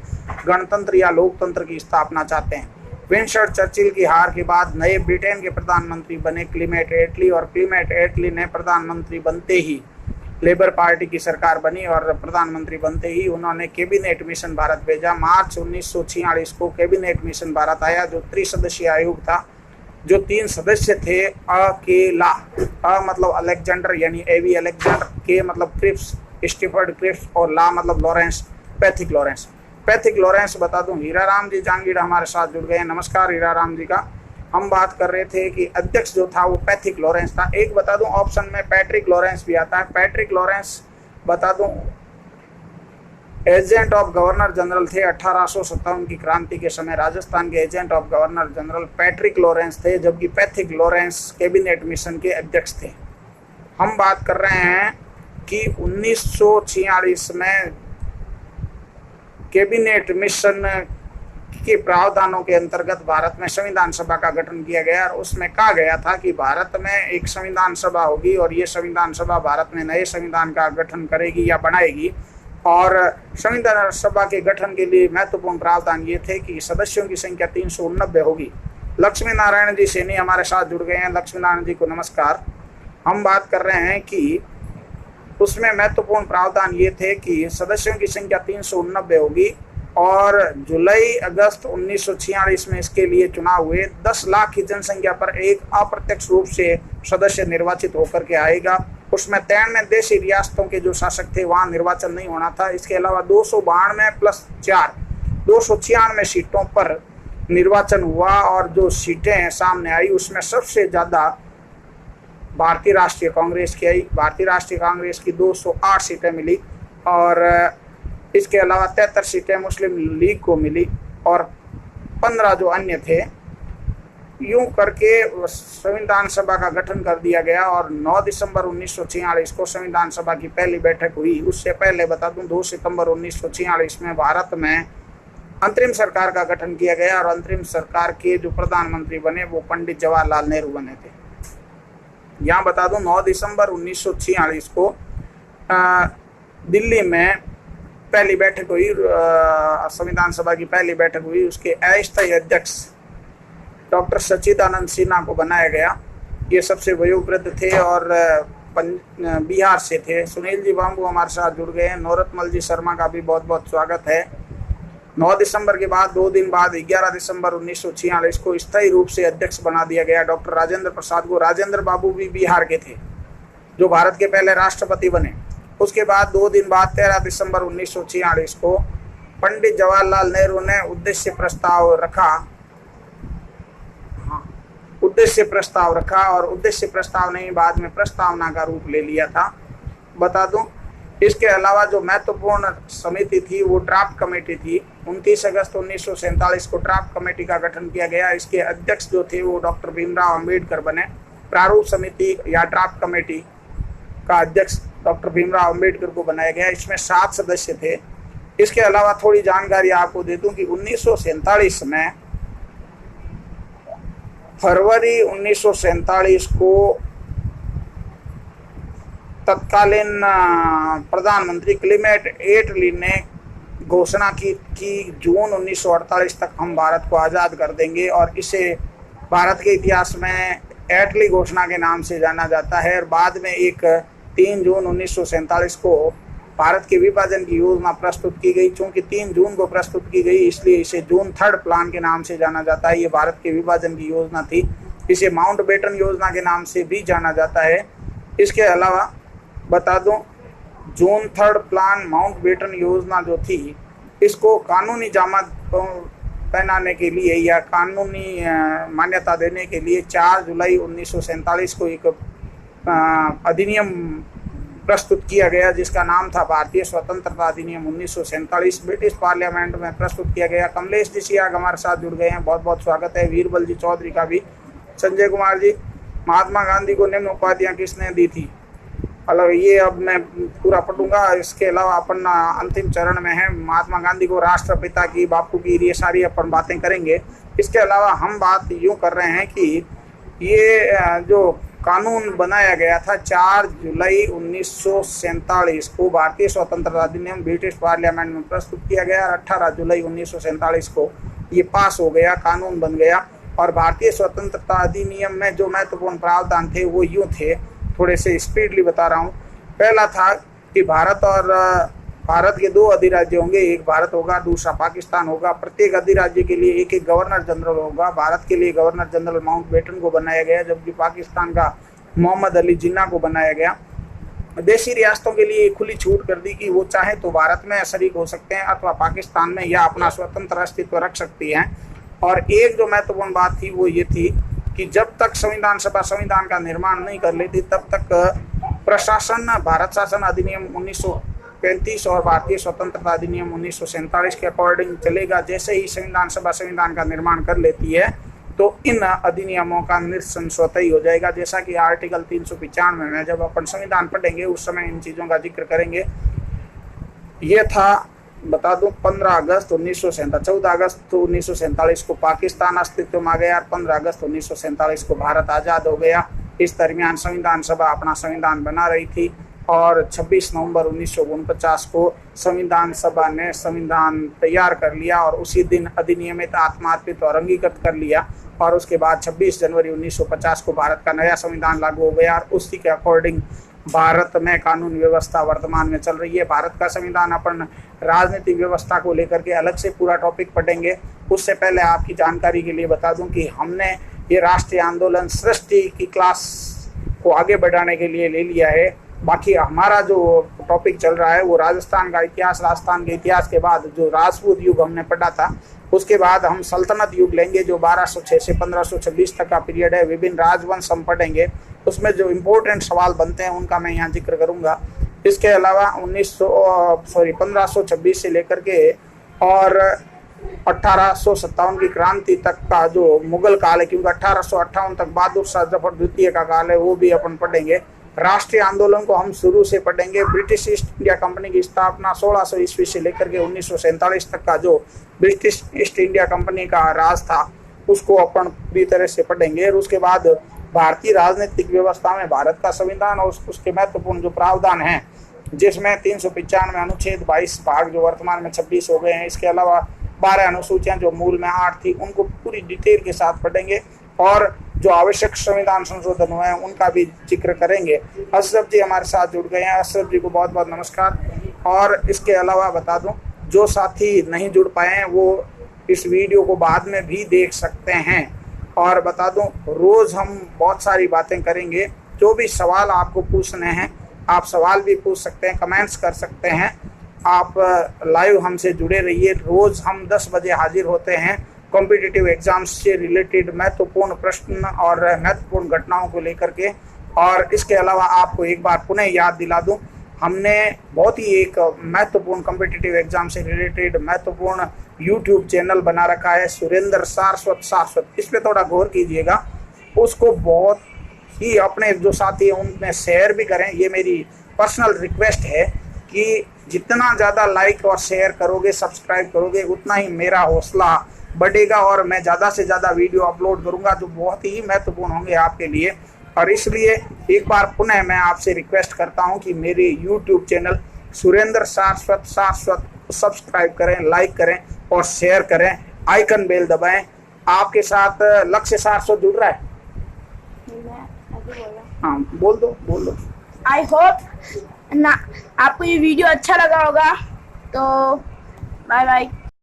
गणतंत्र या लोकतंत्र की स्थापना चाहते हैं। विंस्टन चर्चिल की हार के बाद नए ब्रिटेन के प्रधानमंत्री बने क्लीमेट एटली, और क्लीमेट एटली ने प्रधानमंत्री बनते ही लेबर पार्टी की सरकार बनी और प्रधानमंत्री बनते ही उन्होंने कैबिनेट मिशन भारत भेजा। मार्च 1946 को कैबिनेट मिशन भारत आया, जो त्रिसदस्यीय आयोग था, जो 3 सदस्य थे। अकेला, मतलब अलेक्जेंडर यानी एवी अलेक्जेंडर, के मतलब क्रिप्स, स्टीफर्ड क्रिप्स, और ला मतलब Lawrence, Pethick Lawrence. Pethick Lawrence बता दूं, हीराराम जी जांगीड़ हमारे साथ जुड़ गए हैं। नमस्कार हीराराम जी का। हम बात कर रहे थे कि अध्यक्ष जो था वो पैथिक लॉरेंस था। एक बता दूं, ऑप्शन में पैट्रिक लॉरेंस भी आता है। पैट्रिक लॉरेंस बता दूं एजेंट ऑफ गवर्नर जनरल थे। 1857 की क्रांति के समय राजस्थान के agent of governor general Patrick Lawrence थे, जबकि पैथिक लॉरेंस कैबिनेट मिशन के अध्यक्ष थे। हम बात कर रहे हैं कि 1946 में कैबिनेट मिशन के प्रावधानों के अंतर्गत भारत में संविधान सभा का गठन किया गया, और उसमें कहा गया था कि भारत में एक संविधान सभा होगी और ये संविधान सभा भारत में नए संविधान का गठन करेगी या बनाएगी। और संविधान सभा के गठन के लिए महत्वपूर्ण प्रावधान ये थे कि सदस्यों की संख्या 389 होगी। लक्ष्मी नारायण जी सैनी हमारे साथ जुड़ गए हैं। लक्ष्मी नारायण जी को नमस्कार। हम बात कर रहे हैं कि उसमें महत्वपूर्ण प्रावधान ये थे कि सदस्यों की संख्या 389 होगी, और जुलाई अगस्त 1946 में इसके लिए चुनाव हुए। 10 लाख की जनसंख्या पर एक अप्रत्यक्ष रूप से सदस्य निर्वाचित होकर के आएगा। उसमें 93 देशी रियासतों के जो शासक थे वहां निर्वाचन नहीं होना था। इसके अलावा 292 प्लस 4 296 सीटों पर निर्वाचन हुआ, और जो सीटें सामने आई उसमें सबसे ज्यादा भारतीय राष्ट्रीय कांग्रेस की आई। भारतीय राष्ट्रीय कांग्रेस की 208 सीटें मिली, और इसके अलावा 73 सीटें मुस्लिम लीग को मिली, और 15 जो अन्य थे। यूं करके संविधान सभा का गठन कर दिया गया, और 9 दिसंबर 1946 को संविधान सभा की पहली बैठक हुई। उससे पहले बता दूं 2 सितंबर 1946 में भारत में अंतरिम सरकार का गठन किया गया, और अंतरिम सरकार के जो प्रधानमंत्री बने वो पंडित जवाहरलाल नेहरू बने थे। यहाँ बता दूं 9 दिसंबर 1946 को दिल्ली में पहली बैठक हुई, संविधान सभा की पहली बैठक हुई। उसके अस्थायी अध्यक्ष डॉक्टर सच्चिदानंद सिन्हा को बनाया गया। ये सबसे वयोवृद्ध थे और बिहार से थे। सुनील जी बाबू हमारे साथ जुड़ गए हैं। नौरतमल जी शर्मा का भी बहुत बहुत स्वागत है। 9 दिसंबर के बाद 2 दिन बाद 11 दिसंबर 1946 को स्थायी रूप से अध्यक्ष बना दिया गया डॉक्टर राजेंद्र प्रसाद को। राजेंद्र बाबू भी बिहार के थे, जो भारत के पहले राष्ट्रपति बने। उसके बाद 2 दिन बाद 13 दिसंबर 1946 को पंडित जवाहरलाल नेहरू ने उद्देश्य प्रस्ताव रखा, और उद्देश्य प्रस्ताव नहीं, बाद में प्रस्तावना का रूप ले लिया था। बता दूं, इसके अलावा जो महत्वपूर्ण समिति थी वो ड्राफ्ट कमेटी थी। 29 अगस्त 1947 को ड्राफ्ट कमेटी का गठन किया गया। इसके अध्यक्ष जो थे वो डॉक्टर भीमराव अंबेडकर बने। प्रारूप समिति या ड्राफ्ट कमेटी का अध्यक्ष डॉक्टर भीमराव अंबेडकर को बनाया गया। इसमें 7 सदस्य थे। इसके अलावा थोड़ी जानकारी आपको दे दूं कि 1947 में फरवरी 1947 को तत्कालीन प्रधानमंत्री क्लेमेंट एटली ने घोषणा की कि जून 1948 तक हम भारत को आज़ाद कर देंगे, और इसे भारत के इतिहास में एटली घोषणा के नाम से जाना जाता है। और बाद में एक 3 जून 1947 को भारत के विभाजन की योजना प्रस्तुत की गई। चूंकि 3 जून को प्रस्तुत की गई इसलिए इसे जून 3rd प्लान के नाम से जाना जाता है। ये भारत के विभाजन की योजना थी। इसे माउंटबेटन योजना के नाम से भी जाना जाता है। इसके अलावा बता दूं, जून 3rd प्लान माउंटबेटन योजना जो थी, इसको कानूनी जामत पहनाने के लिए या कानूनी मान्यता देने के लिए 4 जुलाई 1947 को एक अधिनियम प्रस्तुत किया गया, जिसका नाम था भारतीय स्वतंत्रता अधिनियम 1947। ब्रिटिश पार्लियामेंट में प्रस्तुत किया गया। कमलेश जी सियाग हमारे साथ जुड़ गए हैं, बहुत बहुत स्वागत है। वीरबल जी चौधरी का भी। संजय कुमार जी, महात्मा गांधी को निम्न उपाधियां किसने दी थी? मतलब ये अब मैं पूरा पढ़ूंगा। इसके अलावा अपन अंतिम चरण में है। महात्मा गांधी को राष्ट्रपिता की, बापू की, ये सारी अपन बातें करेंगे। इसके अलावा हम बात यूँ कर रहे हैं कि ये जो कानून बनाया गया था 4 जुलाई 1947 को भारतीय स्वतंत्रता अधिनियम ब्रिटिश पार्लियामेंट में प्रस्तुत किया गया, और 18 जुलाई 1947 को ये पास हो गया, कानून बन गया। और भारतीय स्वतंत्रता अधिनियम में जो महत्वपूर्ण प्रावधान थे वो यूँ थे, थोड़े से स्पीडली बता रहा हूँ पहला था कि भारत के 2 अधिराज्य होंगे, एक भारत होगा दूसरा पाकिस्तान होगा। प्रत्येक अधिराज्य के लिए एक एक गवर्नर जनरल होगा। भारत के लिए गवर्नर जनरल माउंटबेटन को बनाया गया, जबकि पाकिस्तान का मोहम्मद अली जिन्ना को बनाया गया। देशी रियासतों के लिए खुली छूट कर दी कि वो चाहे तो भारत में शरीक हो सकते हैं अथवा पाकिस्तान में, या अपना स्वतंत्र अस्तित्व रख सकती हैं। और एक जो महत्वपूर्ण बात थी वो ये थी कि जब तक संविधान सभा संविधान का निर्माण नहीं कर लेती तब तक प्रशासन भारत शासन अधिनियम 1935 और भारतीय स्वतंत्रता अधिनियम 1947 के अकॉर्डिंग चलेगा। जैसे ही संविधान सभा संविधान का निर्माण कर लेती है तो इन अधिनियमों का निरसन स्वतः ही हो जाएगा। जैसा कि आर्टिकल 395 में जब अपन संविधान पढ़ेंगे उस समय इन चीज़ों का जिक्र करेंगे। ये था, बता दूं, 15 अगस्त 1947, 14 अगस्त 1947 को पाकिस्तान अस्तित्व में आ गया और 15 अगस्त 1947 को भारत आज़ाद हो गया। इस दरमियान संविधान सभा अपना संविधान बना रही थी और 26 नवंबर 1949 को संविधान सभा ने संविधान तैयार कर लिया और उसी दिन अधिनियमित, आत्मार्पित और अंगीकृत कर लिया। और उसके बाद 26 जनवरी 1950 को भारत का नया संविधान लागू हो गया और उसी के अकॉर्डिंग भारत में कानून व्यवस्था वर्तमान में चल रही है। भारत का संविधान अपन राजनीतिक व्यवस्था को लेकर के अलग से पूरा टॉपिक पढ़ेंगे। उससे पहले आपकी जानकारी के लिए बता दूं कि हमने ये राष्ट्रीय आंदोलन सृष्टि की क्लास को आगे बढ़ाने के लिए ले लिया है। बाकी हमारा जो टॉपिक चल रहा है वो राजस्थान का इतिहास, राजस्थान के इतिहास के बाद जो राजपूत युग हमने पढ़ा था उसके बाद हम सल्तनत युग लेंगे जो 1206 से 1526 तक का पीरियड है। विभिन्न राजवंश हम पढ़ेंगे, उसमें जो इम्पोर्टेंट सवाल बनते हैं उनका मैं यहाँ जिक्र करूँगा। इसके अलावा 1526 से लेकर के और 1857 की क्रांति तक का जो मुगल काल है, क्योंकि 1858 तक बहादुर शाह जफर द्वितीय का काल है, वो भी अपन पढ़ेंगे। राष्ट्रीय आंदोलन को हम शुरू से पढ़ेंगे। ब्रिटिश ईस्ट इंडिया कंपनी की स्थापना 1600 ईस्वी से लेकर के 1947 तक का जो ब्रिटिश ईस्ट इंडिया कंपनी का राज था उसको अपन पूरी तरह से पढ़ेंगे। और उसके बाद भारतीय राजनीतिक व्यवस्था में भारत का संविधान और उसके महत्वपूर्ण जो प्रावधान हैं, जिसमें 395 अनुच्छेद 22 भाग जो वर्तमान में 26 हो गए हैं, इसके अलावा 12 अनुसूचियां जो मूल में 8 थी, उनको पूरी डिटेल के साथ पढ़ेंगे और जो आवश्यक संविधान संशोधन हुए हैं उनका भी जिक्र करेंगे। अशरफ जी हमारे साथ जुड़ गए हैं, अशरफ जी को बहुत बहुत नमस्कार। और इसके अलावा बता दूं, जो साथी नहीं जुड़ पाए हैं वो इस वीडियो को बाद में भी देख सकते हैं। और बता दूं, रोज़ हम बहुत सारी बातें करेंगे। जो भी सवाल आपको पूछने हैं आप सवाल भी पूछ सकते हैं, कमेंट्स कर सकते हैं। आप लाइव हमसे जुड़े रहिए। रोज़ हम 10 बजे हाजिर होते हैं कॉम्पिटिटिव एग्जाम्स से रिलेटेड महत्वपूर्ण प्रश्न और महत्वपूर्ण घटनाओं को लेकर के। और इसके अलावा आपको एक बार पुनः याद दिला दूं, हमने बहुत ही एक महत्वपूर्ण कॉम्पिटिटिव एग्जाम से रिलेटेड महत्वपूर्ण यूट्यूब चैनल बना रखा है, सुरेंद्र सारस्वत। इस पर थोड़ा गौर कीजिएगा। उसको बहुत ही अपने जो साथी हैं उनमें शेयर भी करें। ये मेरी पर्सनल रिक्वेस्ट है कि जितना ज़्यादा लाइक और शेयर करोगे, सब्सक्राइब करोगे, उतना ही मेरा हौसला बढ़ेगा और मैं ज़्यादा से ज़्यादा वीडियो अपलोड करूँगा जो बहुत ही महत्वपूर्ण होंगे आपके लिए। और इसलिए एक बार पुनः मैं आपसे रिक्वेस्ट करता हूं कि मेरे YouTube channel Surendra Saraswat subscribe करें, लाइक करें और शेयर करें, आइकन बेल दबाएं। आपके साथ लक्ष्य सारस्वत जुड़ रहा है। हाँ, बोल दो। आई होप ना आपको ये वीडियो अच्छा लगा होगा। तो बाय बाय।